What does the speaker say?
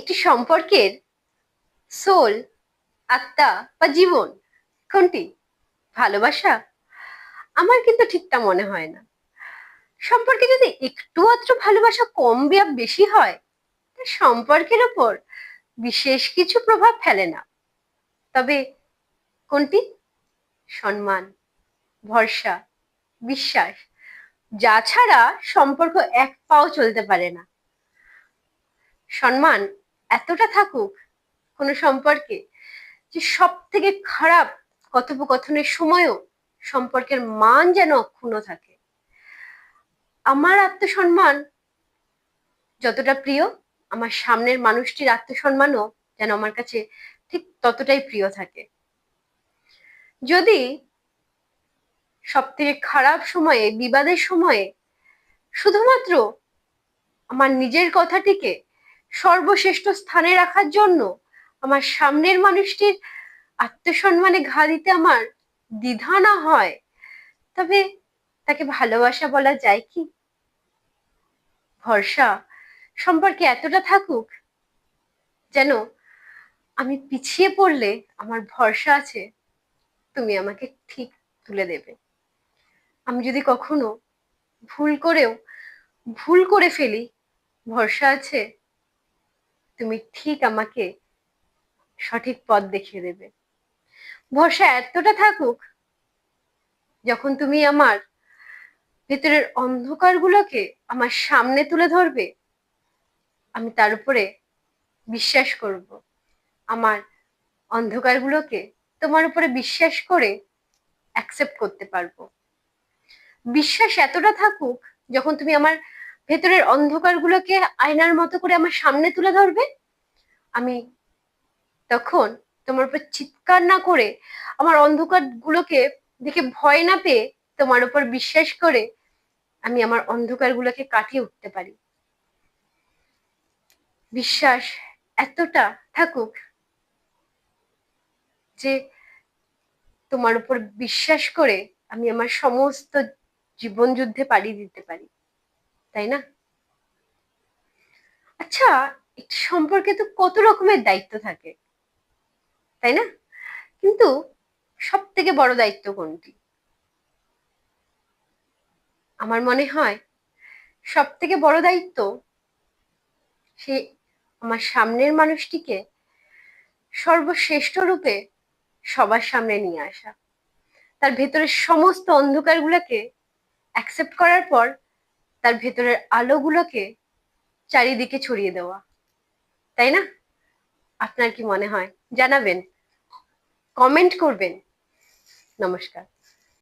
একটি সম্পর্কের সোল, আত্মা বা জীবন কোনটি? ভালোবাসা? আমার কিন্তু ঠিকটা মনে হয় না। সম্পর্কে যদি একটু আধটু ভালোবাসা কম বা বেশি হয়, তা সম্পর্কের উপর বিশেষ কিছু প্রভাব ফেলে না। তবে কোনটি? সম্মান, ভরসা, বিশ্বাস, যা ছাড়া সম্পর্ক এক পাও চলতে পারে না। সম্মান এতটা থাকুক কোনো সম্পর্কে যে সব থেকে খারাপ কথোপকথনের সময়ও সম্পর্কের মান যেন অক্ষুণ্ণ থাকে। আমার আত্মসম্মান যতটা প্রিয়, আমার সামনের মানুষটির আত্মসম্মানও যেন আমার কাছে ঠিক ততটাই প্রিয় থাকে। যদি সব থেকে খারাপ সময়ে, বিবাদের সময়ে শুধুমাত্র আমার নিজের কথাটিকে সর্বশ্রেষ্ঠ স্থানে রাখার জন্য আমার সামনের মানুষটির আত্মসম্মানে ঘা দিতে আমার দ্বিধা না হয়, তবে তাকে ভালোবাসা বলা যায় কি? ভরসা সম্পর্কে এতটা থাকুক যেন আমি পিছিয়ে পড়লে আমার ভরসা আছে তুমি আমাকে ঠিক তুলে দেবে। আমি যদি কখনো ভুল করেও ভুল করে ফেলি, ভরসা আছে তুমি ঠিক আমাকে সঠিক পথ দেখিয়ে দেবে। ভরসা এতটা থাকুক যখন তুমি আমার ভেতরের অন্ধকারগুলোকে আমার সামনে তুলে ধরবে, আমি তার উপরে বিশ্বাস করব। আমার অন্ধকারগুলোকে তোমার উপরে বিশ্বাস করে অ্যাকসেপ্ট করতে পারবো। বিশ্বাস এতটা থাকুক যখন তুমি আমার ভেতরের অন্ধকারগুলোকে আয়নার মতো করে আমার সামনে তুলে ধরবে, আমি তখন তোমার উপর চিৎকার না করে, আমার অন্ধকারগুলোকে দেখে ভয় না পেয়ে তোমার উপর বিশ্বাস করে আমি আমার অন্ধকারগুলোকে কাটিয়ে উঠতে পারি। বিশ্বাস এতটা থাকুক যে তোমার উপর বিশ্বাস করে আমি আমার সমস্ত জীবন যুদ্ধে পাড়ি দিতে পারি, তাই না? আচ্ছা, একটা সম্পর্কে তো কত রকমের দায়িত্ব থাকে, তাই না? কিন্তু সব থেকে বড় দায়িত্ব কোনটি? আমার মনে হয় সব থেকে বড় দায়িত্ব সে আমার সামনের মানুষটিকে সর্বশ্রেষ্ঠ রূপে সবার সামনে নিয়ে আসা, তার ভেতরের সমস্ত অন্ধকারগুলোকে অ্যাকসেপ্ট করার পর তার ভেতরের আলোগুলোকে চারিদিকে ছড়িয়ে দেওয়া, তাই না? আপনার কি মনে হয়? জানাবেন, কমেন্ট করবেন। নমস্কার।